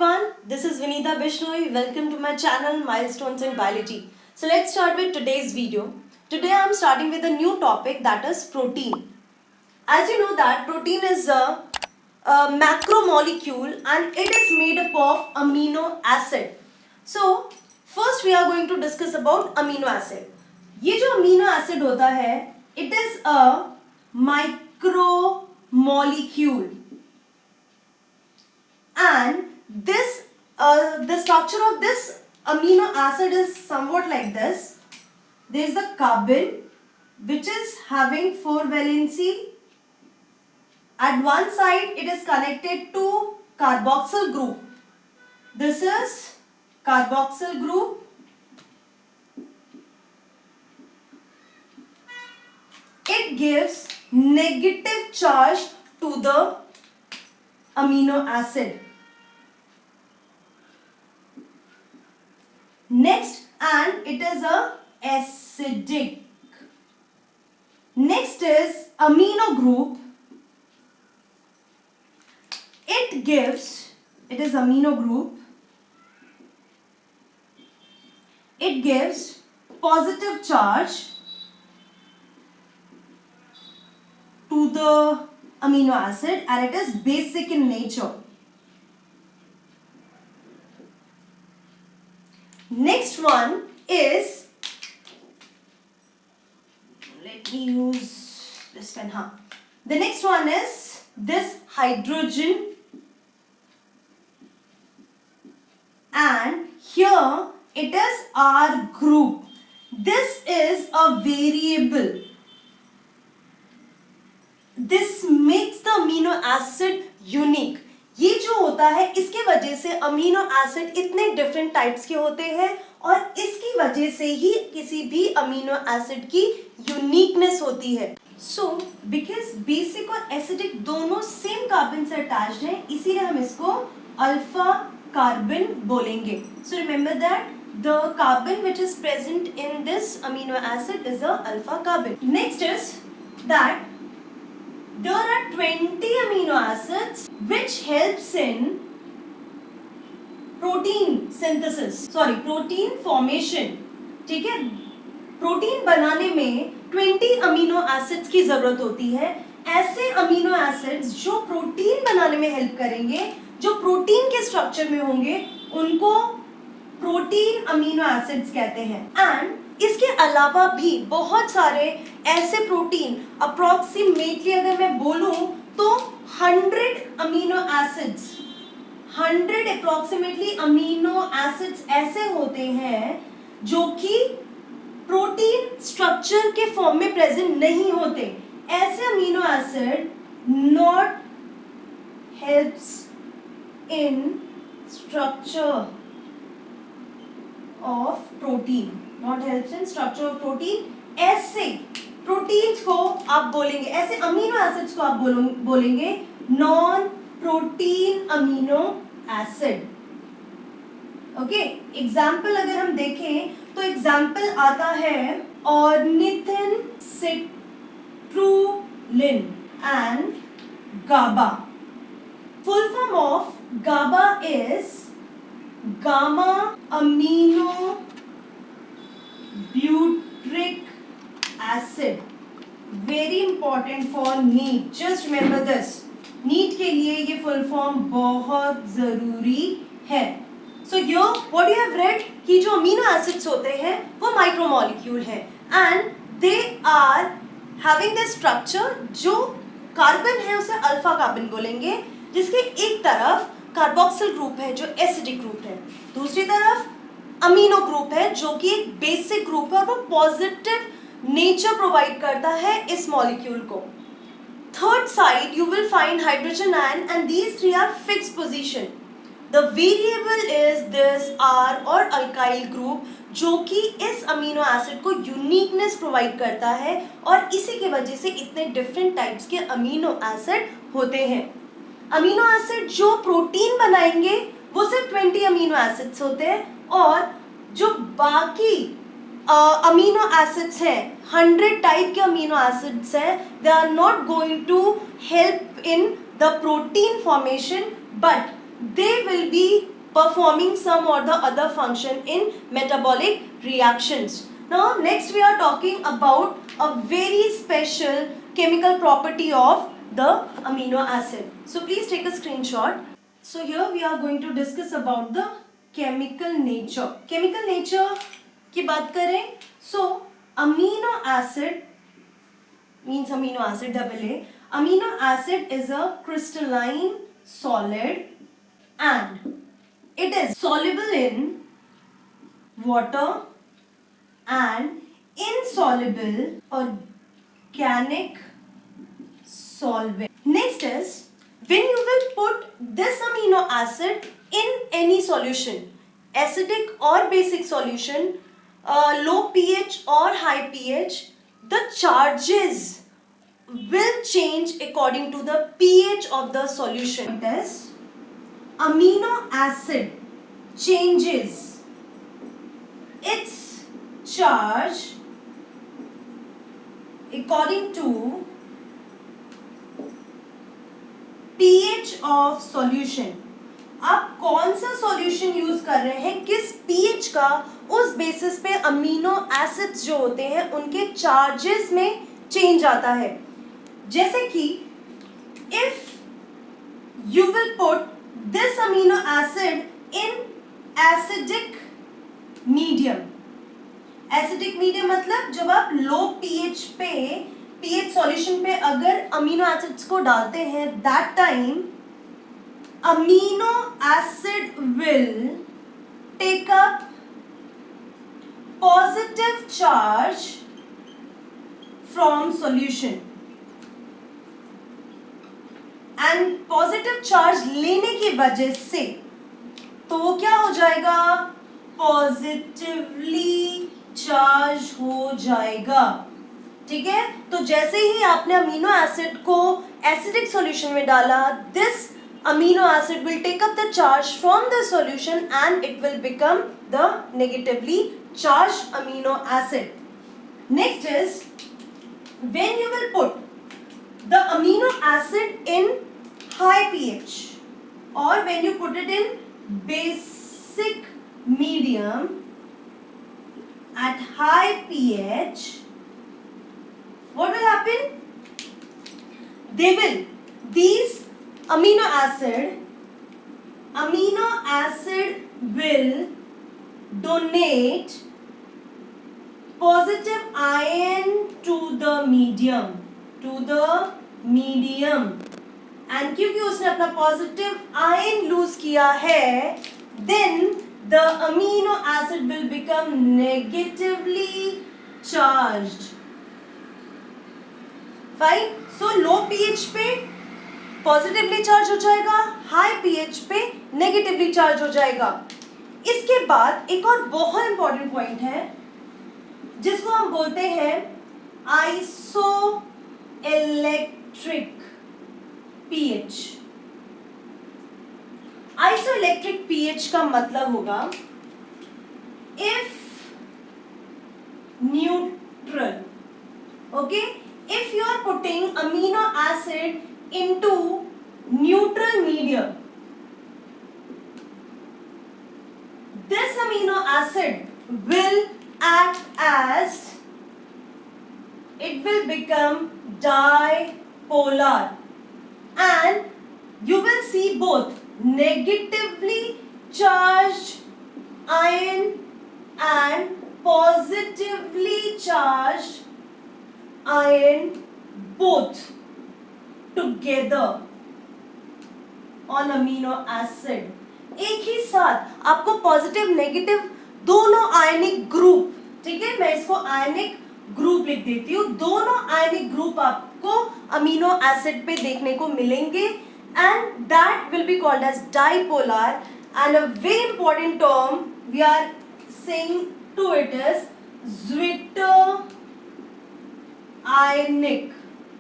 everyone, this is Vinita Bishnoi. Welcome to my channel Milestones in Biology. So let's start with today's video. Today I am starting with a new topic, that is protein. As you know that protein is a macromolecule and it is made up of amino acid. So first we are going to discuss about amino acid. ये जो amino acid होता है, it is a micromolecule. And this the structure of this amino acid is somewhat like this. There is a carbon which is having 4 valency. At one side it is connected to carboxyl group. This is carboxyl group. It gives negative charge to the amino acid. Next, and it is a acidic. Next is amino group. It is amino group. It gives positive charge to the amino acid and it is basic in nature. Next one is, let me use this pen. The next one is this hydrogen, and here it is R group. This is a variable. This makes the amino acid unique. ये जो होता है इसके वजह से amino acid इतने different types के होते हैं और इसकी वजह से ही किसी भी अमीनो एसिड की यूनिकनेस होती है. सो बिकॉज बेसिक और एसिडिक दोनों सेम कार्बन से अटैच्ड हैं, इसीलिए हम इसको अल्फा कार्बन बोलेंगे. So remember that the carbon which is present in this amino acid is a alpha carbon. Next is that there are 20 amino acids which helps in protein formation. ठीक है, protein बनाने में 20 amino acids की जरूरत होती है. ऐसे amino acids जो प्रोटीन बनाने में हेल्प करेंगे, जो प्रोटीन के स्ट्रक्चर में होंगे, उनको प्रोटीन अमीनो एसिड्स कहते हैं. एंड इसके अलावा भी बहुत सारे ऐसे प्रोटीन, अप्रॉक्सीमेटली अगर मैं बोलूं तो 100 amino acids, 100 approximately amino acids ऐसे होते हैं जो कि प्रोटीन स्ट्रक्चर के फॉर्म में प्रेजेंट नहीं होते. ऐसे amino acid not helps in structure of protein. Not helps in structure of protein. ऐसे प्रोटीन्स को आप बोलेंगे, ऐसे अमीनो एसिड्स को आप बोलेंगे non protein amino acid. Okay, example अगर हम देखें तो एग्जाम्पल आता है ornithine, citrulline and GABA. Full form of Gauba is gamma amino butyric acid. Very important for NEET. Just remember this. NEET के लिए ये full form बहुत जरूरी है. So here what you have read कि जो amino acids होते हैं वो micromolecule है and they are having this structure. जो कार्बन है उसे अल्फा कार्बन बोलेंगे, जिसके एक तरफ कार्बोक्सिल ग्रुप है जो एसिडिक ग्रुप है, दूसरी तरफ अमीनो ग्रुप है जो कि एक बेसिक ग्रुप है और वो पॉजिटिव नेचर प्रोवाइड करता है इस मॉलिक्यूल को. Third side you will find hydrogen ion and these three are fixed position. The variable is this R और अल्काइल ग्रुप जो कि इस अमीनो एसिड को यूनिकनेस प्रोवाइड करता है और इसी की वजह से इतने डिफरेंट टाइप्स के अमीनो एसिड होते हैं. अमीनो एसिड जो प्रोटीन बनाएंगे वो सिर्फ 20 अमीनो एसिड्स होते हैं और जो बाकी अमीनो एसिड्स हैं, 100 टाइप के अमीनो एसिड्स हैं, they are not going to help in the protein formation but they will be performing some or the other function in metabolic reactions. Now next we are talking about a very special chemical property of the amino acid. So please take a screenshot. So here we are going to discuss about the chemical nature. Chemical nature की बात करें, so amino acid means amino acid double A. Amino acid is a crystalline solid and it is soluble in water and insoluble organic solvent. Next is when you will put this amino acid in any solution, acidic or basic solution, low pH or high pH, the charges will change according to the pH of the solution. It is amino acid changes its charge according to pH of solution. आप कौन सा solution use कर रहे हैं, किस pH का, उस basis पे अमीनो एसिड्स जो होते हैं उनके चार्जेस में चेंज आता है. जैसे कि if you will put this amino acid in acidic medium. Acidic medium मतलब जब आप लो पीएच पे, पीएच सॉल्यूशन पे अगर अमीनो एसिड्स को डालते हैं, that time amino acid will take up positive charge from solution and positive charge लेने की वजह से तो वो क्या हो जाएगा, पॉजिटिवली चार्ज हो जाएगा. ठीक है, तो जैसे ही आपने अमीनो एसिड को एसिडिक सॉल्यूशन में डाला, this amino acid will take up the charge from the solution and it will become the negatively charged amino acid. Next is when you will put the amino acid in high pH or when you put it in basic medium at high pH, what will happen? These amino acid will donate positive ion to the medium, and क्योंकि उसने अपना positive ion lose किया है, then the amino acid will become negatively charged. Fine. So low pH पे positively charge हो जाएगा, high pH पे negatively charge हो जाएगा. इसके बाद एक और बहुत इंपॉर्टेंट पॉइंट है जिसको हम बोलते हैं iso electric pH. Isoelectric pH का मतलब होगा if neutral, okay, if you are putting amino acid into neutral medium, this amino acid will act as, it will become dipolar and you will see both negatively charged ion and positively charged ion both together on amino acid. एक ही साथ आपको positive negative दोनों ionic group, ठीक है, मैं इसको आयनिक group लिख देती हूँ, दोनों आयनिक ग्रुप आपको अमीनो एसिड पे देखने को मिलेंगे and that will be called as dipolar. And a very important term we are saying to it is zwitter ionic,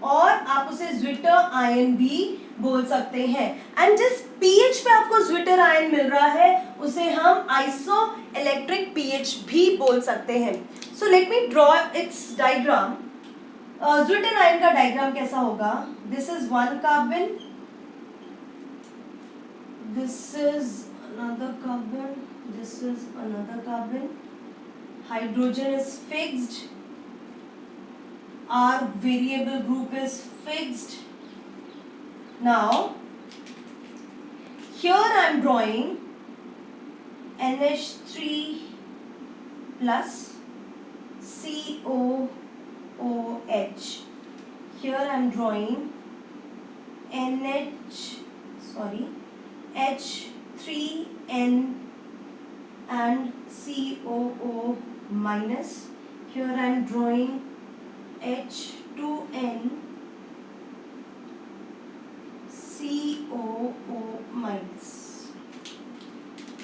और आप उसे ज्विटर आयन भी बोल सकते हैं. एंड जिस पीएच पे आपको ज्विटर आयन मिल रहा है उसे हम आइसो इलेक्ट्रिक पीएच भी बोल सकते हैं. So let me draw it's diagram. Zwitter ion का डायग्राम कैसा होगा? This is 1 carbon, this is another carbon, this is another carbon. Hydrogen is fixed, our variable group is fixed. Now here I am drawing NH3 plus COOH. Here I am drawing H3N and COO minus. Here I am drawing H2N COO minus.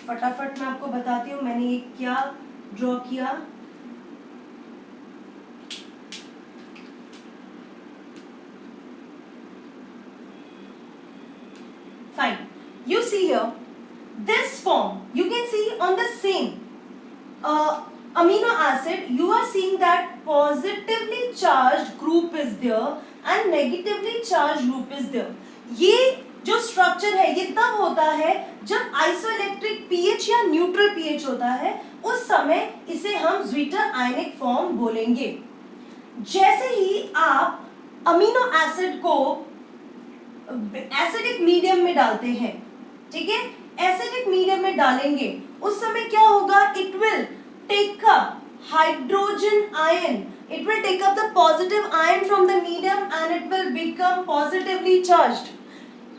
फटाफट मैं आपको बताती हूँ मैंने ये क्या draw किया. Fine. You see here, this form you can see on the same amino acid. You are seeing that positively charged group is there and negatively charged group is there. ये जो स्ट्रक्चर है ये तब होता है जब isoelectric pH या neutral pH होता है, उस समय इसे हम ज्विटर आयनिक फॉर्म बोलेंगे. जैसे ही आप अमीनो एसिड को एसिडिक मीडियम में डालते हैं, ठीक है, एसिडिक मीडियम में डालेंगे, उस समय क्या होगा, it will take up hydrogen ion, it will take up the positive ion from the medium and it will become positively charged.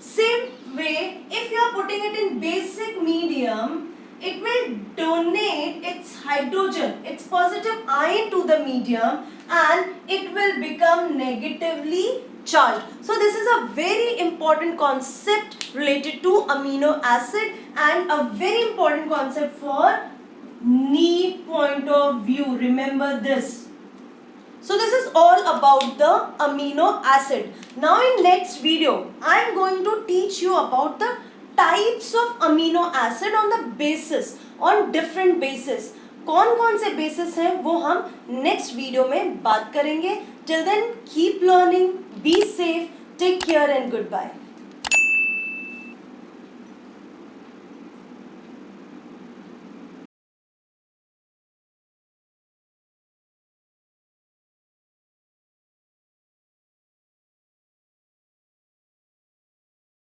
Same way, if you are putting it in basic medium, it will donate its hydrogen, its positive ion to the medium and it will become negatively charged. So this is a very important concept related to amino acid and a very important concept for NEET point of view. Remember this. So this is all about the amino acid. Now in next video, I am going to teach you about the types of amino acid on the basis, on different basis. कौन कौन से basis हैं वो हम next video में बात करेंगे. Till then, keep learning, be safe, take care and goodbye.